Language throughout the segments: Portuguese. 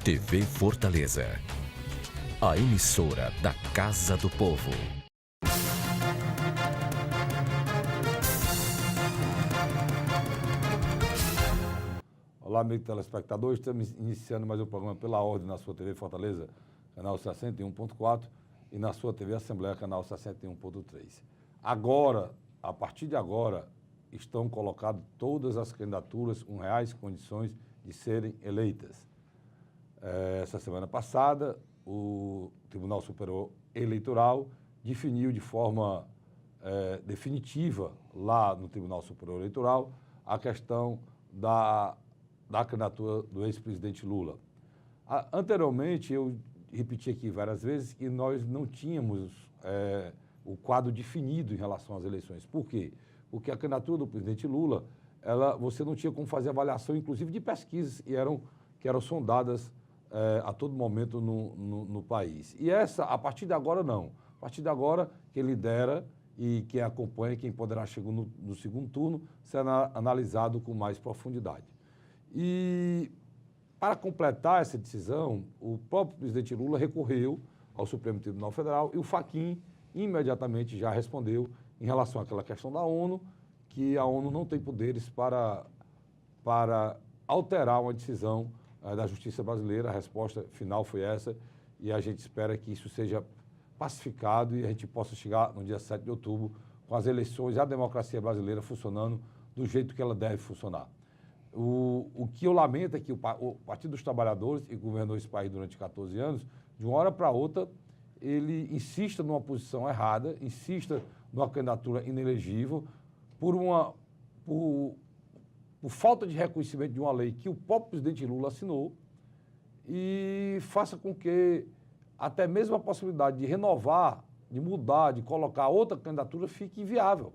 TV Fortaleza, a emissora da Casa do Povo. Olá, amigos telespectadores, estamos iniciando mais um programa Pela Ordem na sua TV Fortaleza, canal 61.4 e na sua TV Assembleia, canal 61.3. Agora, a partir de agora, estão colocadas todas as candidaturas com reais condições de serem eleitas. Essa semana passada, o Tribunal Superior Eleitoral definiu de forma definitiva, lá no Tribunal Superior Eleitoral, a questão da candidatura do ex-presidente Lula. Anteriormente, eu repeti aqui várias vezes que nós não tínhamos o quadro definido em relação às eleições. Por quê? Porque a candidatura do presidente Lula, você não tinha como fazer avaliação, inclusive de pesquisas que eram sondadas a todo momento no país. E a partir de agora, não. A partir de agora, quem lidera e quem acompanha, quem poderá chegar no segundo turno, será analisado com mais profundidade. E, para completar essa decisão, o próprio presidente Lula recorreu ao Supremo Tribunal Federal e o Fachin imediatamente já respondeu em relação àquela questão da ONU, que a ONU não tem poderes para alterar uma decisão da Justiça brasileira. A resposta final foi essa e a gente espera que isso seja pacificado e a gente possa chegar no dia 7 de outubro com as eleições e a democracia brasileira funcionando do jeito que ela deve funcionar. O que eu lamento é que o Partido dos Trabalhadores, que governou esse país durante 14 anos, de uma hora para outra, ele insista numa posição errada, insista numa candidatura inelegível, por falta de reconhecimento de uma lei que o próprio presidente Lula assinou e faça com que até mesmo a possibilidade de renovar, de mudar, de colocar outra candidatura fique inviável.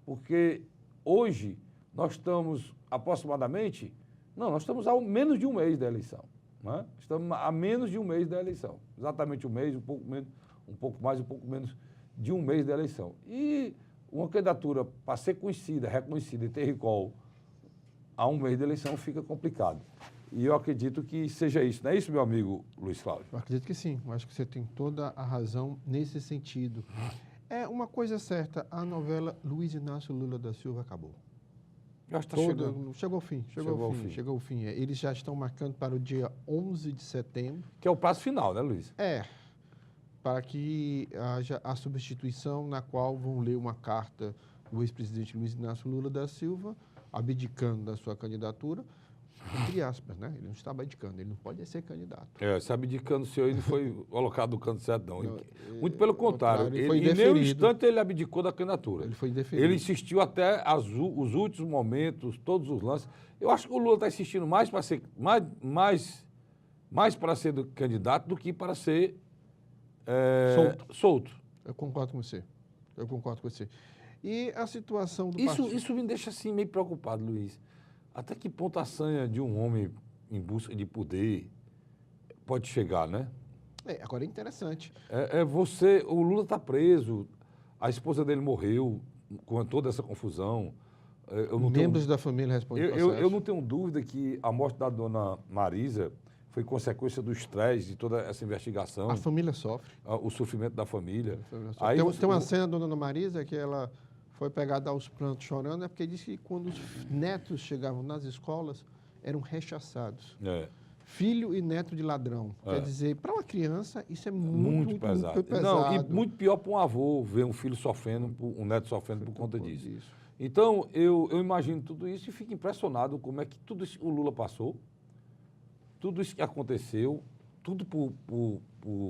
Porque hoje nós estamos aproximadamente, nós estamos a menos de um mês da eleição. Né? Estamos a menos de um mês da eleição. Exatamente um mês, um pouco mais, um pouco menos de um mês da eleição. E uma candidatura para ser conhecida, reconhecida e ter recall a um mês da eleição fica complicado. E eu acredito que seja isso. Não é isso, meu amigo Luiz Cláudio? Eu acredito que sim. Eu acho que você tem toda a razão nesse sentido. É uma coisa certa, a novela Luiz Inácio Lula da Silva acabou. Já está chegando. Chegou ao fim. Eles já estão marcando para o dia 11 de setembro. Que é o prazo final, né, Luiz? Para que haja a substituição, na qual vão ler uma carta do ex-presidente Luiz Inácio Lula da Silva, abdicando da sua candidatura, entre aspas, né? Ele não está abdicando, ele não pode ser candidato. Se abdicando o senhor, ele foi colocado no canto certo, não. Muito pelo contrário, em nenhum instante ele abdicou da candidatura. Ele foi indeferido. Ele insistiu até os últimos momentos, todos os lances. Eu acho que o Lula está insistindo mais para ser para ser candidato do que para ser solto. Eu concordo com você. E a situação do Isso me deixa assim meio preocupado, Luiz. Até que ponto a sanha de um homem em busca de poder pode chegar, né? Agora é interessante. O Lula está preso, a esposa dele morreu com toda essa confusão. Membros da família respondem ao processo. Eu não tenho dúvida que a morte da dona Marisa foi consequência do estresse de toda essa investigação. A família sofre. O sofrimento da família. Tem uma cena da dona Marisa que ela foi pegada aos prantos chorando, porque disse que quando os netos chegavam nas escolas, eram rechaçados. Filho e neto de ladrão. Quer dizer, para uma criança, isso é muito pesado. Muito pesado. Não, e muito pior para um avô ver um filho sofrendo, um neto sofrendo por conta disso. Então, eu imagino tudo isso e fico impressionado como é que tudo isso o Lula passou, tudo isso que aconteceu, tudo por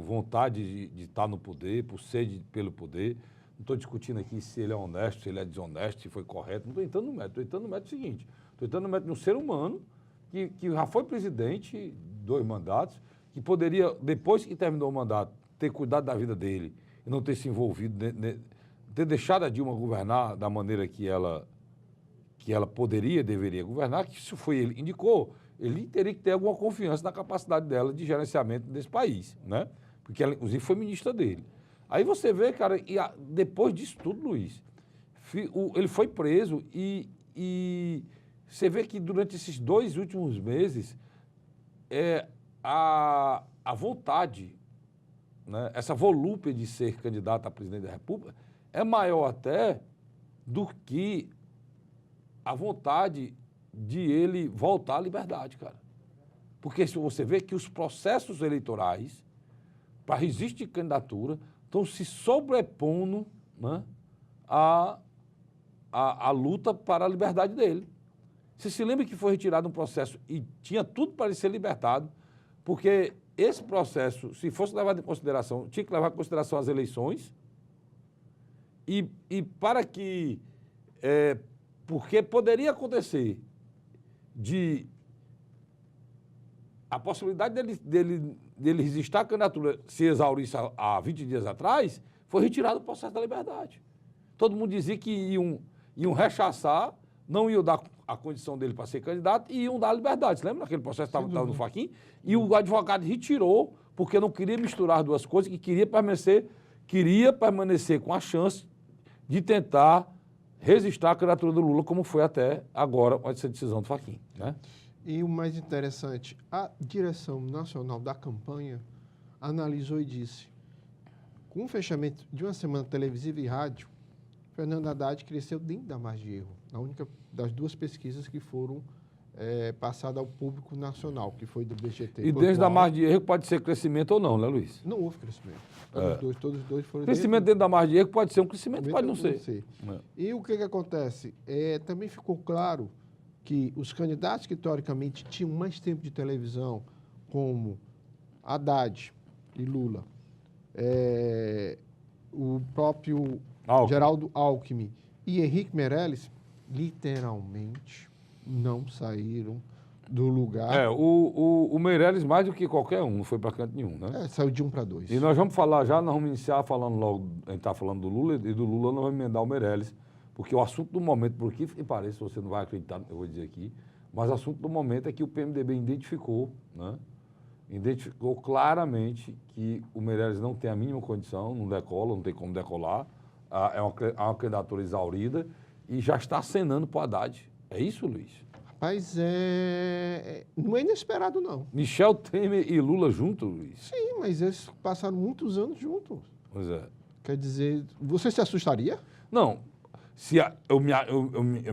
vontade de estar no poder, por sede pelo poder. Não estou discutindo aqui se ele é honesto, se ele é desonesto, se foi correto. Não estou entrando no mérito. Estou entrando no mérito seguinte. Estou entrando no mérito de um ser humano que já foi presidente, 2 mandatos, que poderia, depois que terminou o mandato, ter cuidado da vida dele e não ter se envolvido, ter deixado a Dilma governar da maneira que ela deveria governar, que se foi ele que indicou, ele teria que ter alguma confiança na capacidade dela de gerenciamento desse país, né? Porque ela, inclusive, foi ministra dele. Aí você vê, cara, depois disso tudo, Luiz, ele foi preso e você vê que durante esses 2 últimos meses, a vontade, né, essa volúpia de ser candidato a presidente da República é maior até do que a vontade de ele voltar à liberdade, cara. Porque se você vê que os processos eleitorais para registro de candidatura estão se sobrepondo, né, à luta para a liberdade dele. Você se lembra que foi retirado um processo e tinha tudo para ele ser libertado, porque esse processo, se fosse levado em consideração, tinha que levar em consideração as eleições e para que... porque poderia acontecer de a possibilidade dele resistir à candidatura se exaurisse há 20 dias atrás, foi retirado o processo da liberdade. Todo mundo dizia que iam rechaçar, não iam dar a condição dele para ser candidato e iam dar a liberdade. Você lembra daquele processo que estava no Fachin? E o advogado retirou, porque não queria misturar duas coisas, que queria permanecer com a chance de tentar resistir à candidatura do Lula, como foi até agora com essa decisão do Fachin, né? E o mais interessante, a direção nacional da campanha analisou e disse, com o fechamento de uma semana televisiva e rádio, Fernando Haddad cresceu dentro da margem de erro, na única das duas pesquisas que foram passadas ao público nacional, que foi do BGT. E desde a margem de erro pode ser crescimento ou não, né, Luiz? Não houve crescimento. Todos os dois foram... Crescimento dentro da margem de erro pode ser um crescimento, pode não ser. E o que acontece? Também ficou claro que os candidatos que, teoricamente, tinham mais tempo de televisão, como Haddad e Lula, o próprio Geraldo Alckmin e Henrique Meirelles, literalmente não saíram do lugar. O Meirelles mais do que qualquer um, não foi para canto nenhum, né? Saiu de 1 para 2. E nós vamos falar já, nós vamos iniciar falando logo, a gente está falando do Lula, e do Lula nós vamos emendar o Meirelles, porque o assunto do momento, por que pareça, você não vai acreditar no que eu vou dizer aqui, mas o assunto do momento é que o PMDB identificou, né? Identificou claramente que o Meirelles não tem a mínima condição, não decola, não tem como decolar, é uma candidatura exaurida e já está acenando para o Haddad. É isso, Luiz? Rapaz, não é inesperado, não. Michel Temer e Lula juntos, Luiz? Sim, mas eles passaram muitos anos juntos. Pois é. Quer dizer, você se assustaria? Não. Eu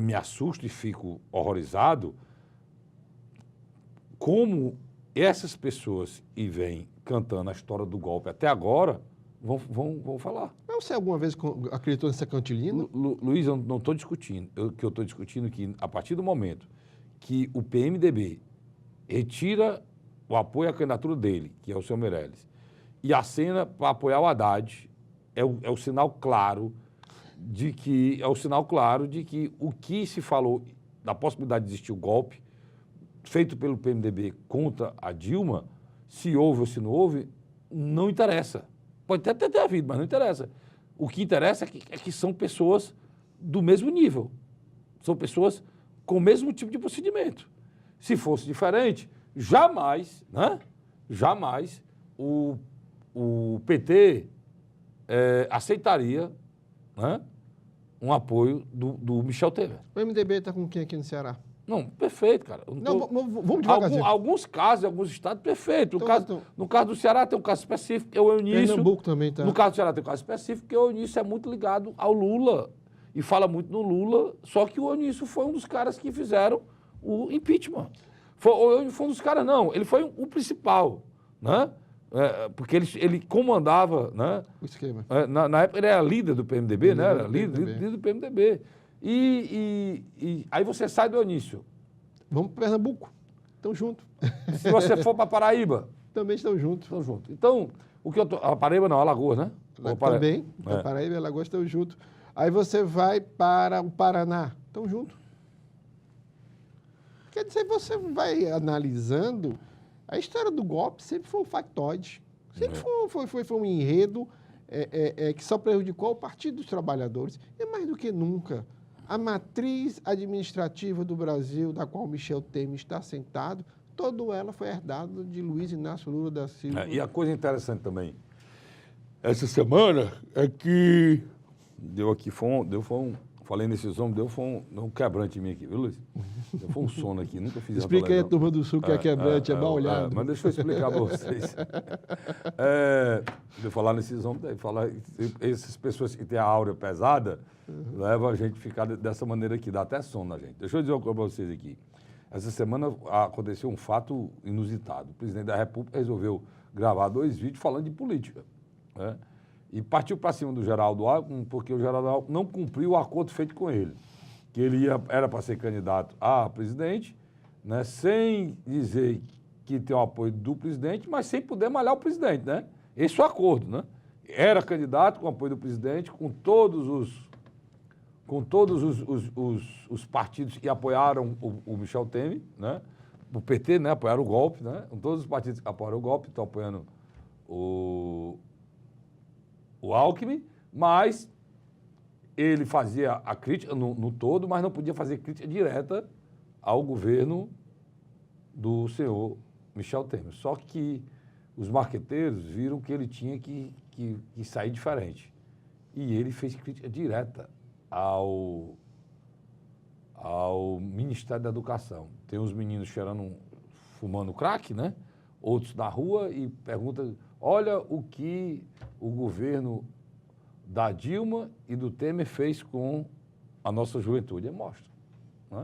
me assusto e fico horrorizado como essas pessoas que vêm cantando a história do golpe até agora vão falar. Mas você alguma vez acreditou nessa cantilina? Luiz, eu não estou discutindo. Eu estou discutindo que, a partir do momento que o PMDB retira o apoio à candidatura dele, que é o seu Meirelles, e acena para apoiar o Haddad, é o sinal claro de que o que se falou da possibilidade de existir o golpe feito pelo PMDB contra a Dilma, se houve ou se não houve, não interessa. Pode até ter havido, mas não interessa. O que interessa é que são pessoas do mesmo nível. São pessoas com o mesmo tipo de procedimento. Se fosse diferente, jamais, né? Jamais o PT aceitaria, né, um apoio do Michel Temer. O MDB está com quem aqui no Ceará? Não, perfeito, cara. Vamos devagarzinho. Alguns casos, alguns estados, perfeito. No caso do Ceará tem um caso específico, que é o Eunício. Pernambuco também tá. No caso do Ceará tem um caso específico, que o Eunício é muito ligado ao Lula. E fala muito no Lula, só que o Eunício foi um dos caras que fizeram o impeachment. Foi um dos caras, não. Ele foi o principal, né? Porque ele comandava, né? O esquema. Na época ele era líder do PMDB, né? Era líder do PMDB. E aí você sai do Eunício. Vamos para Pernambuco. Estão juntos. Se você for para Paraíba. Também estão juntos. Estão juntos. Então, a Paraíba não, Alagoas, né? Também. A Paraíba e Alagoas estão juntos. Aí você vai para o Paraná. Estão juntos. Quer dizer, você vai analisando. A história do golpe sempre foi um factoide. Sempre foi um enredo que só prejudicou o Partido dos Trabalhadores. E mais do que nunca, a matriz administrativa do Brasil, da qual Michel Temer está sentado, toda ela foi herdada de Luiz Inácio Lula da Silva. E a coisa interessante também, essa semana, é que foi falei nesses homens, deu um quebrante em mim aqui, viu, Luiz? Foi um sono aqui, nunca fiz isso. Explica aí a turma do Sul que é quebrante, é mal olhado. Mas deixa eu explicar para vocês. De falar nesses homens, essas pessoas que têm a áurea pesada, leva a gente a ficar dessa maneira aqui, dá até sono na gente. Deixa eu dizer uma coisa para vocês aqui. Essa semana aconteceu um fato inusitado. O presidente da República resolveu gravar 2 vídeos falando de política, né? E partiu para cima do Geraldo Alckmin, porque o Geraldo Alckmin não cumpriu o acordo feito com ele, que ele era para ser candidato a presidente, né, sem dizer que tem o apoio do presidente, mas sem poder malhar o presidente, né? Esse é o acordo, né? Era candidato com o apoio do presidente, com todos os partidos que apoiaram o Michel Temer, né? O PT, né? Apoiaram o golpe, né? Com todos os partidos que apoiaram o golpe, estão apoiando o Alckmin, mas ele fazia a crítica no todo, mas não podia fazer crítica direta ao governo do senhor Michel Temer. Só que os marqueteiros viram que ele tinha que sair diferente. E ele fez crítica direta ao Ministério da Educação. Tem uns meninos fumando crack, né? Outros na rua e perguntam, olha o que o governo da Dilma e do Temer fez com a nossa juventude. Mostra, né?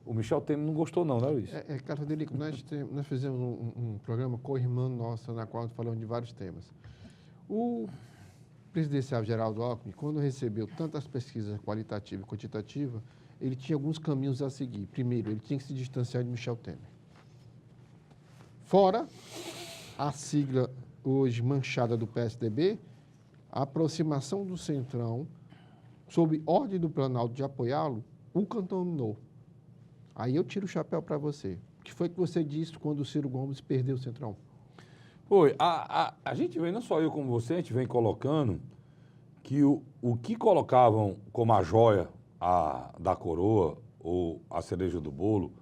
O Michel Temer não gostou não, né, Luiz? Carlos Adelico, nós fizemos um programa com a irmã nossa, na qual falamos de vários temas. O presidencial Geraldo Alckmin, quando recebeu tantas pesquisas qualitativa e quantitativa, ele tinha alguns caminhos a seguir. Primeiro, ele tinha que se distanciar de Michel Temer. Fora a sigla hoje manchada do PSDB, a aproximação do Centrão, sob ordem do Planalto de apoiá-lo, o contaminou. Aí eu tiro o chapéu para você. O que foi que você disse quando o Ciro Gomes perdeu o Centrão? Foi. A gente vem, não só eu como você, a gente vem colocando que o que colocavam como a joia da coroa ou a cereja do bolo,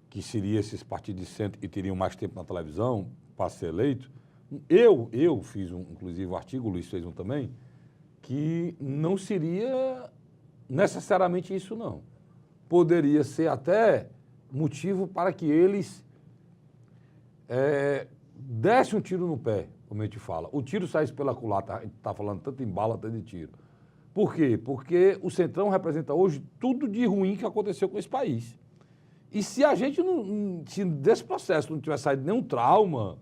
que seria esses partidos de centro que teriam mais tempo na televisão para ser eleito, eu fiz, inclusive, um artigo, o Luiz fez um também, que não seria necessariamente isso, não. Poderia ser até motivo para que eles dessem um tiro no pé, como a gente fala. O tiro saísse pela culatra, a gente está falando tanto em bala, tanto de tiro. Por quê? Porque o Centrão representa hoje tudo de ruim que aconteceu com esse país. E se a gente se desse processo não tivesse saído nenhum trauma,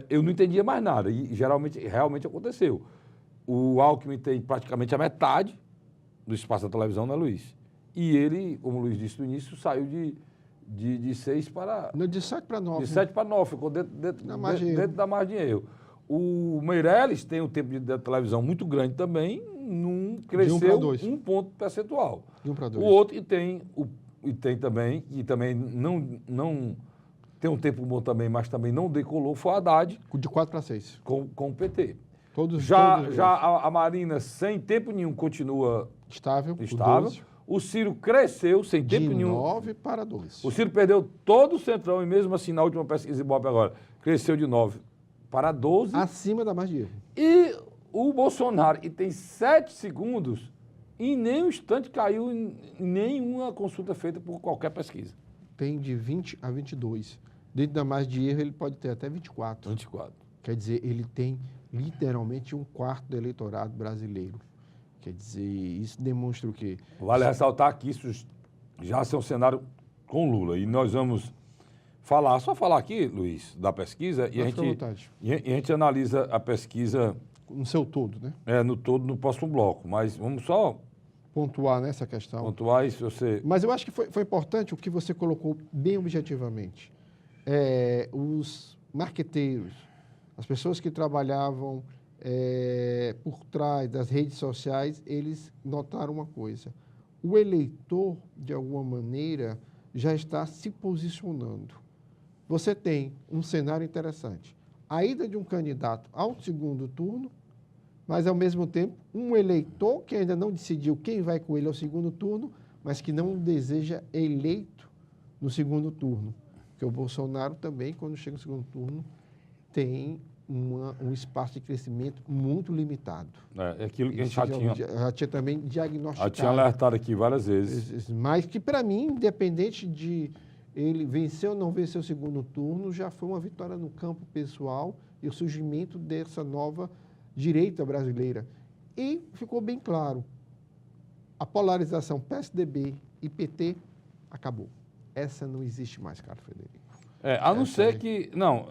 eu não entendia mais nada. E realmente aconteceu. O Alckmin tem praticamente a metade do espaço da televisão, né, Luiz? E ele, como o Luiz disse no início, saiu de 6 para... Não, de 7 para 9. De 7 para 9, ficou dentro da margem de erro. O Meirelles tem um tempo de televisão muito grande também, não cresceu 1 ponto percentual. De 1 para 2. O outro tem também não tem um tempo bom também, mas também não decolou, foi o Haddad. De 4 para 6. Com o PT. Todos a Marina, sem tempo nenhum, continua estável. O Ciro cresceu sem tempo nenhum. De 9 para 2. O Ciro perdeu todo o Centrão e mesmo assim, na última pesquisa Ibope agora, cresceu de 9 para 12. Acima da margem de erro. E o Bolsonaro, que tem 7 segundos, em nenhum instante caiu em nenhuma consulta feita por qualquer pesquisa. Tem de 20 a 22. Dentro da margem de erro, ele pode ter até 24. 24. Quer dizer, ele tem literalmente 1/4 do eleitorado brasileiro. Quer dizer, isso demonstra o quê? Vale ressaltar que isso já é um cenário com Lula. E nós vamos só falar aqui, Luiz, da pesquisa, e a gente analisa a pesquisa... No seu todo, né? No todo, no próximo bloco. Mas vamos só... pontuar nessa questão. Pontuar isso, você... Mas eu acho que foi importante o que você colocou bem objetivamente. Os marqueteiros, as pessoas que trabalhavam por trás das redes sociais, eles notaram uma coisa. O eleitor, de alguma maneira, já está se posicionando. Você tem um cenário interessante. A ida de um candidato ao segundo turno, mas, ao mesmo tempo, um eleitor que ainda não decidiu quem vai com ele ao segundo turno, mas que não deseja eleito no segundo turno. Porque o Bolsonaro também, quando chega no segundo turno, tem um espaço de crescimento muito limitado. É aquilo que a gente já tinha também diagnosticado. Já tinha alertado aqui várias vezes. Mas que, para mim, independente de ele vencer ou não vencer o segundo turno, já foi uma vitória no campo pessoal e o surgimento dessa nova direita brasileira. E ficou bem claro, a polarização PSDB e PT acabou. Essa não existe mais, Carlos Frederico. A não ser que... Não,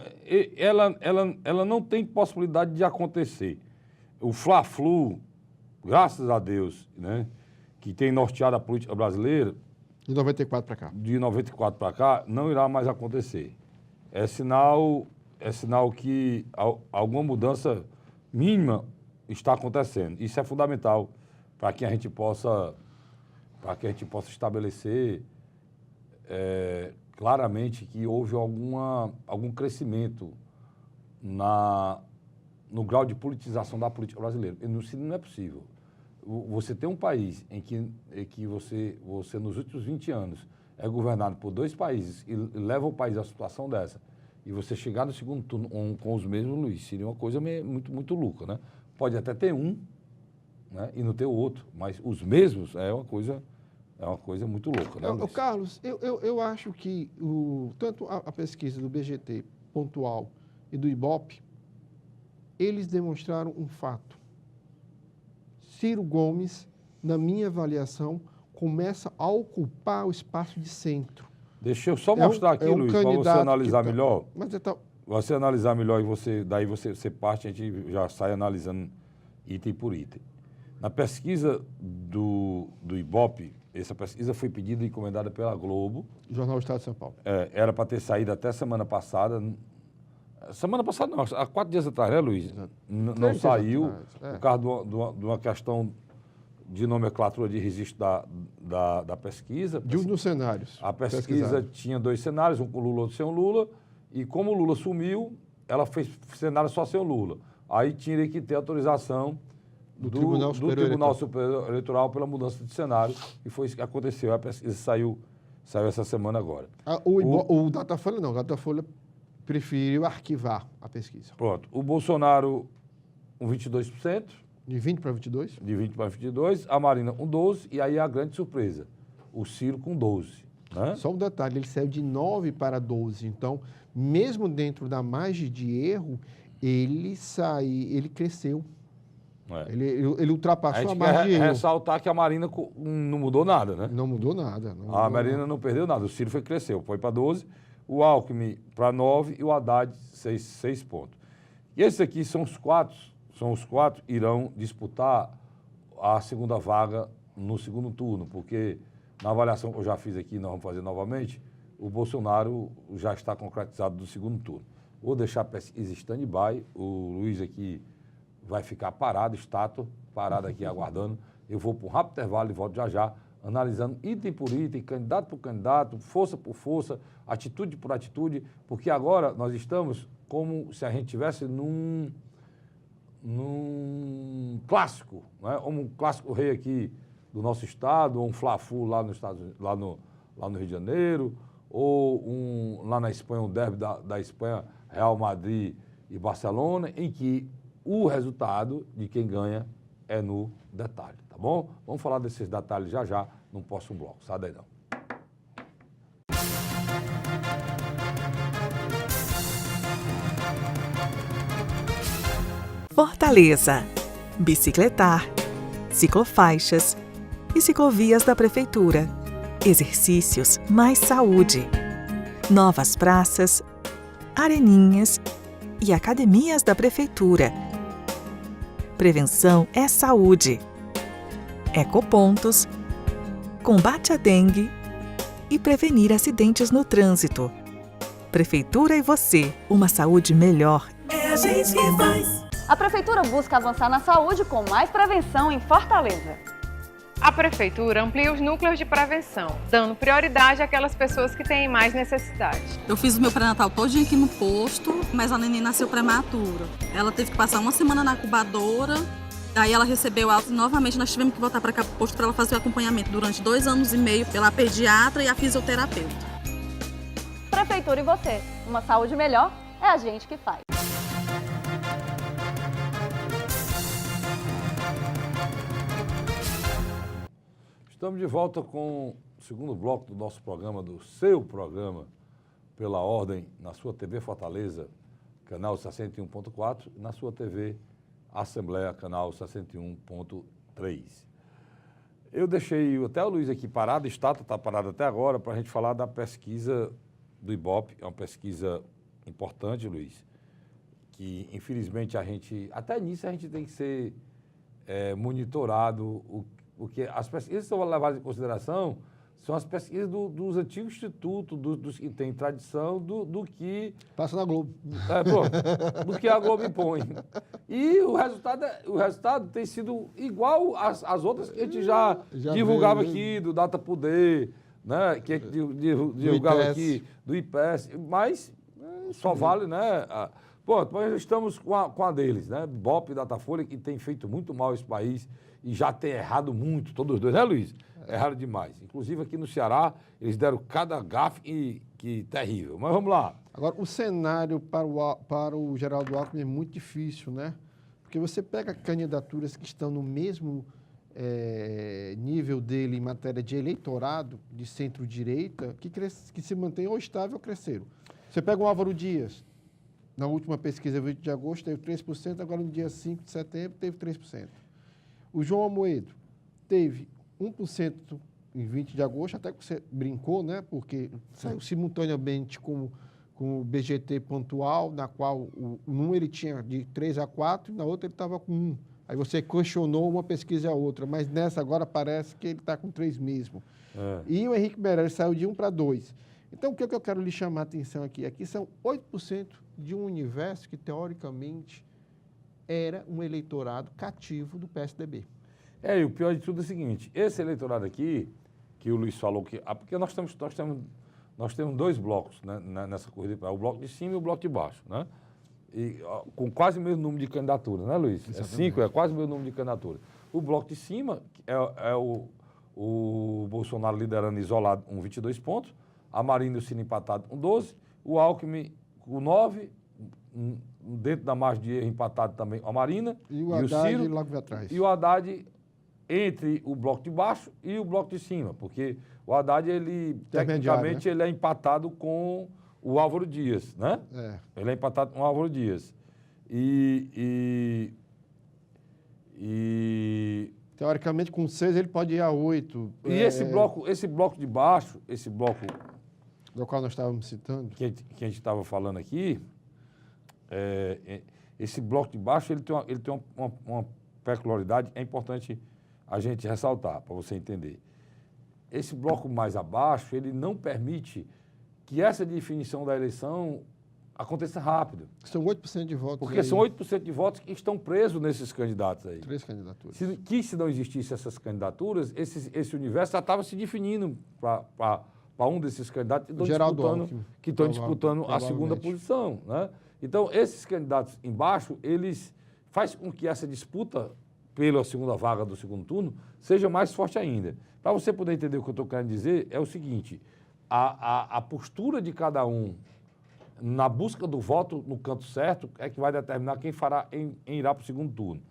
ela não tem possibilidade de acontecer. O Fla-Flu, graças a Deus, né, que tem norteado a política brasileira... De 94 para cá. De 94 para cá, não irá mais acontecer. É sinal que alguma mudança mínima está acontecendo. Isso é fundamental para que a gente possa estabelecer claramente que houve algum crescimento no grau de politização da política brasileira. Não é possível. Você tem um país em que você nos últimos 20 anos é governado por 2 países e leva o país a uma situação dessa, e você chegar no segundo turno com os mesmos, Luiz, seria uma coisa muito, muito louca, né? Pode até ter um, né, e não ter o outro, mas os mesmos é uma coisa muito louca, né, Luiz? Carlos, eu acho que tanto a pesquisa do BGT pontual e do IBOPE, eles demonstraram um fato. Ciro Gomes, na minha avaliação, começa a ocupar o espaço de centro. Deixa eu só mostrar aqui, Luiz, para você analisar melhor. Você analisar melhor e daí você parte, a gente já sai analisando item por item. Na pesquisa do IBOPE, essa pesquisa foi pedida e encomendada pela Globo. Jornal Estado de São Paulo. Era para ter saído até semana passada. Semana passada não, há 4 dias atrás, né, Luiz? Não saiu, por causa de uma questão de nomenclatura de registro da pesquisa. De um dos cenários. A pesquisa tinha 2 cenários, um com Lula e outro sem o Lula, e como o Lula sumiu, ela fez cenário só sem o Lula. Aí tinha que ter autorização do Tribunal Superior Eleitoral pela mudança de cenário, e foi isso que aconteceu. A pesquisa saiu essa semana agora. O Datafolha não, o Datafolha preferiu arquivar a pesquisa. Pronto. O Bolsonaro, 22%. De 20 para 22? De 20 para 22. A Marina, 12%. E aí a grande surpresa, o Ciro com 12%. Né? Só um detalhe, ele saiu de 9 para 12. Então, mesmo dentro da margem de erro, ele cresceu. Ele ultrapassou a margem de erro. Ressaltar que a Marina não mudou nada, né? Não mudou nada. A Marina não perdeu nada. O Ciro cresceu, foi para 12%. O Alckmin para 9% e o Haddad 6 pontos. E esses aqui são os quatro irão disputar a segunda vaga no segundo turno, porque na avaliação que eu já fiz aqui, nós vamos fazer novamente, o Bolsonaro já está concretizado do segundo turno. Vou deixar a pesquisa stand-by, o Luiz aqui vai ficar parado aqui aguardando. Eu vou para um rápido intervalo e volto já, analisando item por item, candidato por candidato, força por força, atitude por atitude, porque agora nós estamos como se a gente estivesse num clássico, né? Como um clássico rei aqui do nosso estado, ou um Fla-Flu lá no Rio de Janeiro, ou lá na Espanha, um derby da Espanha, Real Madrid e Barcelona, em que o resultado de quem ganha é no detalhe, tá bom? Vamos falar desses detalhes já no próximo bloco. Sai daí não. Fortaleza. Bicicletar, ciclofaixas e ciclovias da Prefeitura. Exercícios mais saúde. Novas praças, areninhas e academias da Prefeitura. Prevenção é saúde. Ecopontos, combate à dengue e prevenir acidentes no trânsito. Prefeitura e você, uma saúde melhor. É a gente que faz. A Prefeitura busca avançar na saúde com mais prevenção em Fortaleza. A Prefeitura amplia os núcleos de prevenção, dando prioridade àquelas pessoas que têm mais necessidade. Eu fiz o meu pré-natal todinho aqui no posto, mas a neném nasceu prematura. Ela teve que passar 1 semana na incubadora, daí ela recebeu alta e novamente nós tivemos que voltar para cá para o posto para ela fazer o acompanhamento durante 2 anos e meio pela pediatra e a fisioterapeuta. Prefeitura e você, uma saúde melhor é a gente que faz. Estamos de volta com o segundo bloco do nosso programa, do seu programa, Pela Ordem, na sua TV Fortaleza, canal 61.4, e na sua TV Assembleia, canal 61.3. Eu deixei até o Luiz aqui parado, a estátua está parada até agora, para a gente falar da pesquisa do IBOP. É uma pesquisa importante, Luiz, que infelizmente até nisso a gente tem que ser monitorado. Porque as pesquisas que são levadas em consideração são as pesquisas dos antigos institutos, dos que têm tradição, do que... Passa na Globo. Do que a Globo impõe. E o resultado tem sido igual às outras que a gente já divulgava aqui, do Data Poder, né? Que a gente divulgava aqui, do IPES, mas só vale, né? Nós estamos com a deles, né? BOP e Datafolha, que tem feito muito mal esse país e já tem errado muito, todos os dois, né, Luiz? Erraram demais. Inclusive aqui no Ceará, eles deram cada gafe que terrível. Mas vamos lá. Agora, o cenário para o Geraldo Alckmin é muito difícil, né? Porque você pega candidaturas que estão no mesmo nível dele em matéria de eleitorado, de centro-direita, que se mantém ou estável ou cresceram. Você pega o Álvaro Dias, na última pesquisa, 20 de agosto, teve 3%, agora no dia 5 de setembro teve 3%. O João Amoedo teve 1% em 20 de agosto, até que você brincou, né? Porque saiu simultaneamente com o BGT pontual, na qual num ele tinha de 3 a 4 e na outra ele estava com 1. Aí você questionou uma pesquisa e a outra, mas nessa agora parece que ele está com 3 mesmo. E o Henrique Meirelles saiu de 1 para 2. Então, o que eu quero lhe chamar a atenção aqui? Aqui são 8% de um universo que, teoricamente, era um eleitorado cativo do PSDB. E o pior de tudo é o seguinte, esse eleitorado aqui, que o Luiz falou que... Porque nós temos 2 blocos, né, nessa corrida, o bloco de cima e o bloco de baixo, né? E com quase o mesmo número de candidaturas, né, Luiz? Exatamente. 5, é quase o mesmo número de candidaturas. O bloco de cima é o Bolsonaro liderando isolado com 22 pontos, a Marina e o Ciro empatado com 12, o Alckmin com 9, dentro da margem de erro empatado também a Marina e o Haddad Ciro, logo atrás. E o Haddad entre o bloco de baixo e o bloco de cima, porque o Haddad, tecnicamente, ele é empatado com o Álvaro Dias, né? Ele é empatado com o Álvaro Dias. Teoricamente, com 6 ele pode ir a 8. E esse bloco de baixo, esse bloco... Do qual nós estávamos citando. Que a gente estava falando aqui, esse bloco de baixo, ele tem uma peculiaridade, é importante a gente ressaltar, para você entender. Esse bloco mais abaixo, ele não permite que essa definição da eleição aconteça rápido. São 8% de votos. Porque são 8% de votos que estão presos nesses candidatos aí. 3 candidaturas. Se não existissem essas candidaturas, esse universo já estava se definindo para um desses candidatos que estão disputando a segunda posição, né? Então, esses candidatos embaixo, eles fazem com que essa disputa pela segunda vaga do segundo turno seja mais forte ainda. Para você poder entender o que eu estou querendo dizer, é o seguinte, a postura de cada um na busca do voto no canto certo é que vai determinar quem irá para o segundo turno.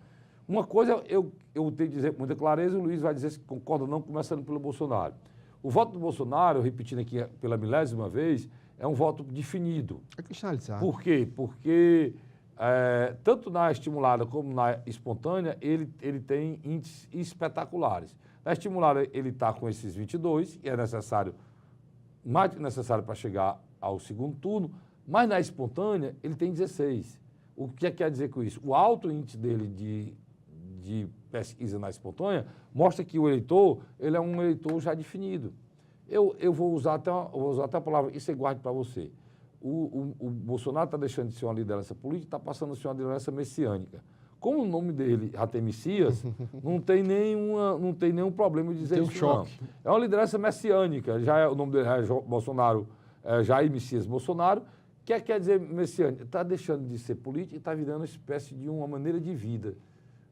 Uma coisa eu tenho que dizer com muita clareza, o Luiz vai dizer se concorda ou não, começando pelo Bolsonaro. O voto do Bolsonaro, repetindo aqui pela 1000ª vez, é um voto definido. É cristalizado. Por quê? Porque tanto na estimulada como na espontânea, ele tem índices espetaculares. Na estimulada, ele está com esses 22, e é necessário, mais do que necessário para chegar ao segundo turno, mas na espontânea, ele tem 16. O que quer dizer com isso? O alto índice dele de pesquisa na espontânea mostra que o eleitor, ele é um eleitor já definido. Eu vou usar até a palavra, isso eu guardo para você. O Bolsonaro está deixando de ser uma liderança política, está passando a ser uma liderança messiânica. Como o nome dele já tem Messias, não tem nenhum problema de dizer isso, não. É uma liderança messiânica. O nome dele é Bolsonaro, Jair Messias Bolsonaro. O que quer dizer messiânico? Está deixando de ser político e está virando uma espécie de uma maneira de vida.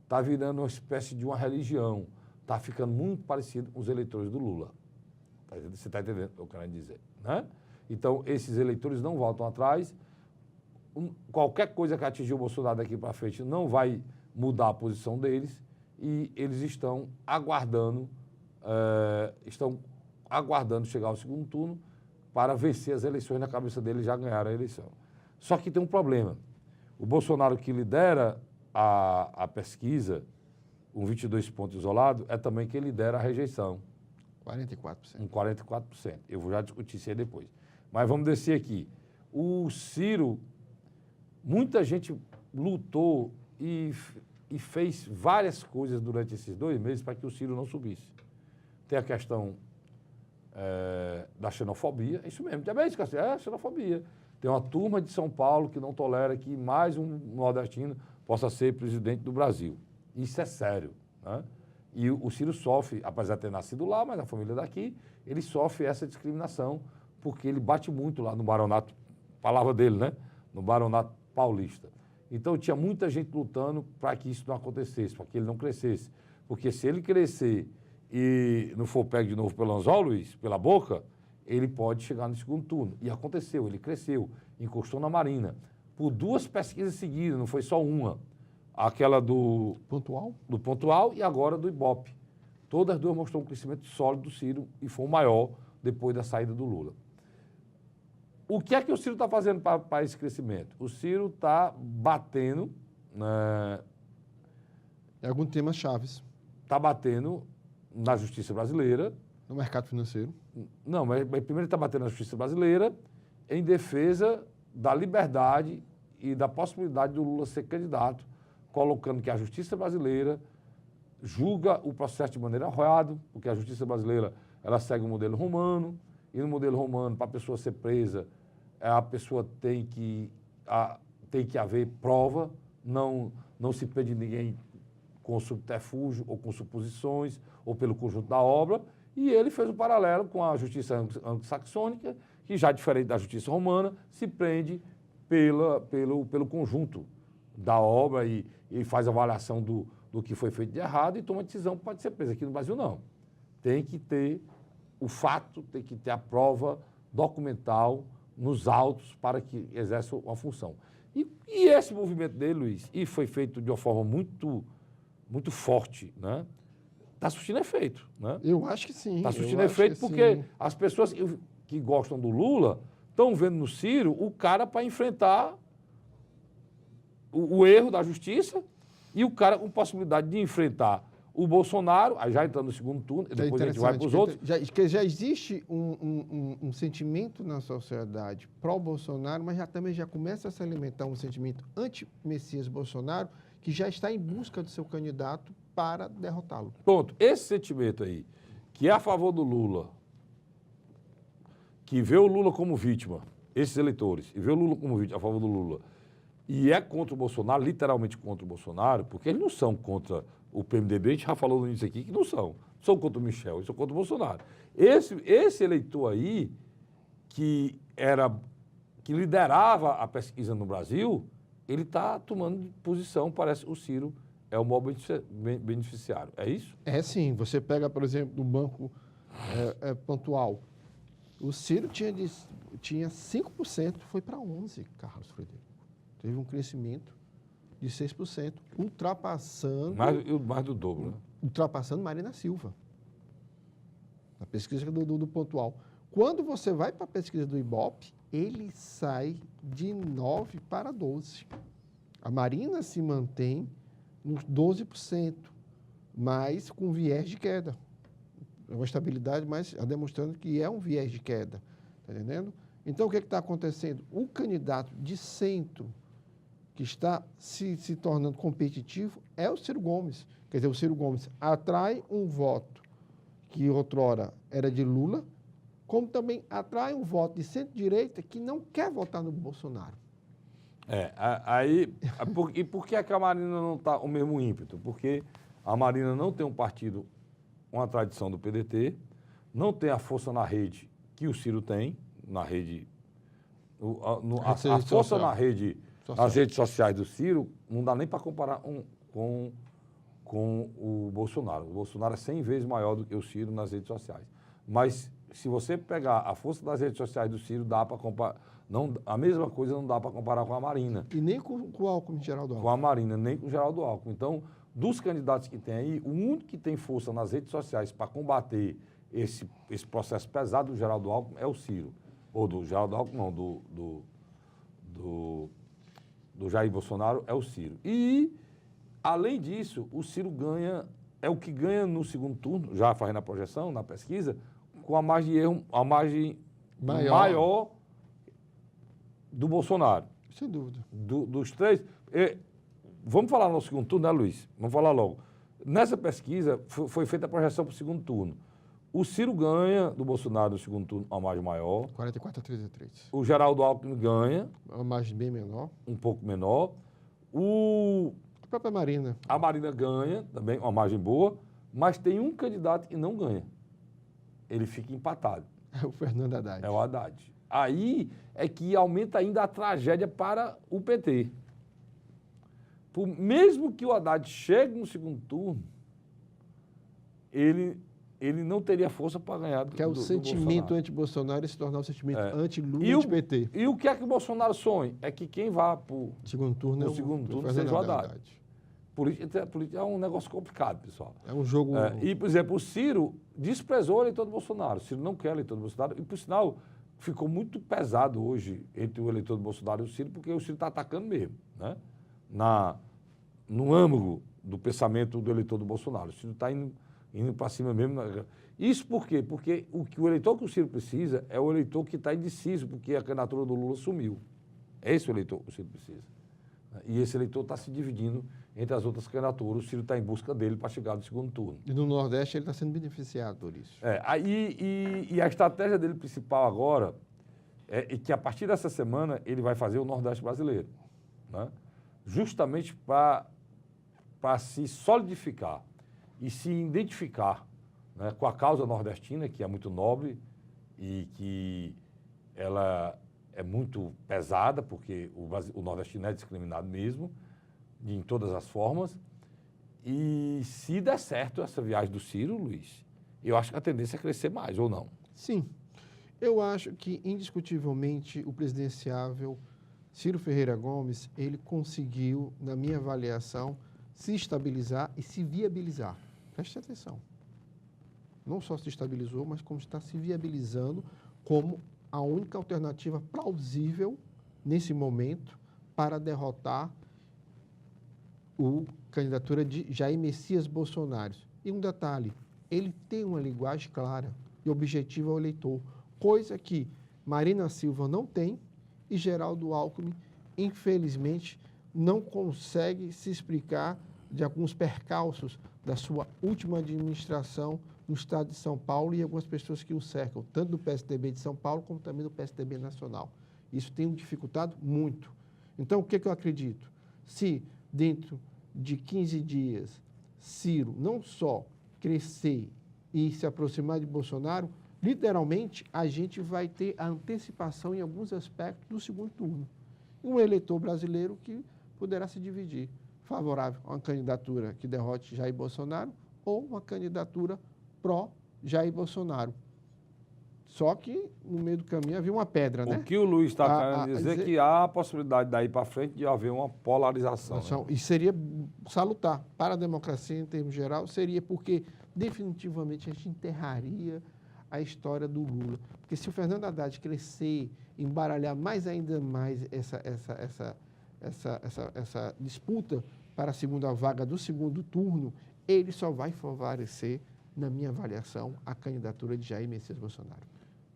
Está virando uma espécie de uma religião. Está ficando muito parecido com os eleitores do Lula. Você está entendendo o que eu quero dizer, né? Então, esses eleitores não voltam atrás. Qualquer coisa que atingir o Bolsonaro daqui para frente não vai mudar a posição deles e eles estão aguardando estão aguardando chegar ao segundo turno para vencer as eleições. Na cabeça deles já ganharam a eleição. Só que tem um problema. O Bolsonaro, que lidera a pesquisa, com 22 pontos isolados, é também quem lidera a rejeição. 44%. Um 44%. Eu vou já discutir isso aí depois. Mas vamos descer aqui. O Ciro, muita gente lutou e fez várias coisas durante esses 2 meses para que o Ciro não subisse. Tem a questão da xenofobia, isso mesmo, também é xenofobia. Tem uma turma de São Paulo que não tolera que mais um nordestino possa ser presidente do Brasil. Isso é sério, né? E o Ciro sofre, apesar de ter nascido lá, mas a família daqui, ele sofre essa discriminação, porque ele bate muito lá no Baronato, palavra dele, né? No Baronato Paulista. Então tinha muita gente lutando para que isso não acontecesse, para que ele não crescesse. Porque se ele crescer e não for pego de novo pelo anzol, Luiz, pela boca, ele pode chegar no segundo turno. E aconteceu, ele cresceu, encostou na Marina. Por 2 pesquisas seguidas, não foi só uma. Aquela do Pontual e agora do Ibope. Todas as 2 mostrou um crescimento sólido do Ciro e foi o maior depois da saída do Lula. O que é que o Ciro está fazendo para esse crescimento? O Ciro está batendo... Em alguns temas chaves. Está batendo na justiça brasileira. No mercado financeiro. Não, mas primeiro ele está batendo na justiça brasileira em defesa da liberdade e da possibilidade do Lula ser candidato, colocando que a justiça brasileira julga o processo de maneira errada, porque a justiça brasileira ela segue o modelo romano, e no modelo romano, para a pessoa ser presa, a pessoa tem que haver prova, não se prende ninguém com subterfúgio ou com suposições ou pelo conjunto da obra, e ele fez um paralelo com a justiça anglo-saxônica, que já diferente da justiça romana, se prende pelo conjunto da obra e faz avaliação do que foi feito de errado e toma decisão que pode ser preso. Aqui no Brasil, não. Tem que ter o fato, tem que ter a prova documental nos autos para que exerça uma função. E esse movimento dele, Luiz, e foi feito de uma forma muito, muito forte, né? Está surtindo efeito, né? Eu acho que sim. Está surtindo efeito porque sim. As pessoas que gostam do Lula estão vendo no Ciro o cara para enfrentar o erro da justiça e o cara com possibilidade de enfrentar o Bolsonaro, aí já entrando no segundo turno, e depois a gente vai para os outros. Já existe um sentimento na sociedade pró-Bolsonaro, mas também já começa a se alimentar um sentimento anti-Messias Bolsonaro, que já está em busca do seu candidato para derrotá-lo. Ponto. Esse sentimento aí, que é a favor do Lula, que vê o Lula como vítima, esses eleitores, e vê o Lula como vítima a favor do Lula, e é contra o Bolsonaro, literalmente contra o Bolsonaro, porque eles não são contra o PMDB, a gente já falou nisso aqui, que não são. São contra o Michel, eles são contra o Bolsonaro. Esse eleitor aí, que liderava a pesquisa no Brasil, ele está tomando posição, parece o Ciro é o maior beneficiário. É isso? É sim. Você pega, por exemplo, do Banco Pontual. O Ciro tinha 5%, foi para 11%, Carlos Frederico. Teve um crescimento de 6%, ultrapassando... Mais do dobro, né? Ultrapassando Marina Silva. Na pesquisa do Pontual. Quando você vai para a pesquisa do Ibope, ele sai de 9% para 12%. A Marina se mantém nos 12%, mas com viés de queda. É uma estabilidade, mas demonstrando que é um viés de queda. Está entendendo? Então, o que está acontecendo? O candidato de centro, que está se tornando competitivo, é o Ciro Gomes. Quer dizer, o Ciro Gomes atrai um voto que outrora era de Lula, como também atrai um voto de centro-direita que não quer votar no Bolsonaro. E por que a Marina não está o mesmo ímpeto? Porque a Marina não tem um partido, uma tradição do PDT, não tem a força na rede que o Ciro tem, na rede... A força na rede... As redes sociais do Ciro não dá nem para comparar com o Bolsonaro. O Bolsonaro é 100 vezes maior do que o Ciro nas redes sociais. Mas se você pegar a força das redes sociais do Ciro, dá para comparar. A mesma coisa não dá para comparar com a Marina. E nem com o Alckmin, Geraldo Alckmin. Com a Marina, nem com o Geraldo Alckmin. Então, dos candidatos que tem aí, o único que tem força nas redes sociais para combater esse processo pesado do Geraldo Alckmin é o Ciro. Ou do Geraldo Alckmin, não, do Jair Bolsonaro é o Ciro. E, além disso, o Ciro ganha, é o que ganha no segundo turno, já fazendo a projeção, na pesquisa, com a margem de erro, a margem maior do Bolsonaro. Sem dúvida. Dos três. Vamos falar no segundo turno, né, Luiz? Vamos falar logo. Nessa pesquisa, foi feita a projeção para o segundo turno. O Ciro ganha do Bolsonaro no segundo turno a margem maior. 44-33. O Geraldo Alckmin ganha. Uma margem bem menor. Um pouco menor. A própria Marina. A Marina ganha também, uma margem boa. Mas tem um candidato que não ganha. Ele fica empatado. É o Fernando Haddad. É o Haddad. Aí é que aumenta ainda a tragédia para o PT. Mesmo que o Haddad chegue no segundo turno, ele não teria força para ganhar do Que é o sentimento anti-Bolsonaro e se tornar o sentimento anti-Lula e anti-PT. E o que é que o Bolsonaro sonha? É que quem vá para o segundo turno, seja o Haddad. Política é um negócio complicado, pessoal. É um jogo... E, por exemplo, o Ciro desprezou o eleitor do Bolsonaro. O Ciro não quer o eleitor do Bolsonaro. E, por sinal, ficou muito pesado hoje entre o eleitor do Bolsonaro e o Ciro, porque o Ciro está atacando mesmo, né? No âmago do pensamento do eleitor do Bolsonaro. O Ciro está indo para cima mesmo. Isso por quê? Porque o eleitor que o Ciro precisa é o eleitor que está indeciso, porque a candidatura do Lula sumiu. É esse o eleitor que o Ciro precisa. E esse eleitor está se dividindo entre as outras candidaturas. O Ciro está em busca dele para chegar no segundo turno. E no Nordeste ele está sendo beneficiado por isso. E a estratégia dele principal agora é que a partir dessa semana ele vai fazer o Nordeste brasileiro, né? Justamente para se solidificar e se identificar, né, com a causa nordestina, que é muito nobre e que ela é muito pesada, porque o nordestino é discriminado mesmo, em todas as formas. E se der certo essa viagem do Ciro, Luiz, eu acho que a tendência é crescer mais, ou não? Sim. Eu acho que, indiscutivelmente, o presidenciável Ciro Ferreira Gomes, ele conseguiu, na minha avaliação, se estabilizar e se viabilizar. Preste atenção. Não só se estabilizou, mas como está se viabilizando como a única alternativa plausível, nesse momento, para derrotar a candidatura de Jair Messias Bolsonaro. E um detalhe, ele tem uma linguagem clara e objetiva ao eleitor, coisa que Marina Silva não tem e Geraldo Alckmin, infelizmente, não consegue se explicar de alguns percalços da sua última administração no estado de São Paulo e algumas pessoas que o cercam, tanto do PSDB de São Paulo como também do PSDB nacional. Isso tem dificultado muito. Então, o que eu acredito? Se dentro de 15 dias Ciro não só crescer e se aproximar de Bolsonaro, literalmente a gente vai ter a antecipação em alguns aspectos do segundo turno. Um eleitor brasileiro que poderá se dividir, favorável a uma candidatura que derrote Jair Bolsonaro ou uma candidatura pró-Jair Bolsonaro. Só que no meio do caminho havia uma pedra, né? O que o Luiz está querendo dizer é que há a possibilidade daí para frente de haver uma polarização. Né? E seria salutar para a democracia em termos geral, seria porque definitivamente a gente enterraria a história do Lula. Porque se o Fernando Haddad crescer, embaralhar ainda mais essa disputa para a segunda vaga do segundo turno, ele só vai favorecer, na minha avaliação, a candidatura de Jair Messias Bolsonaro.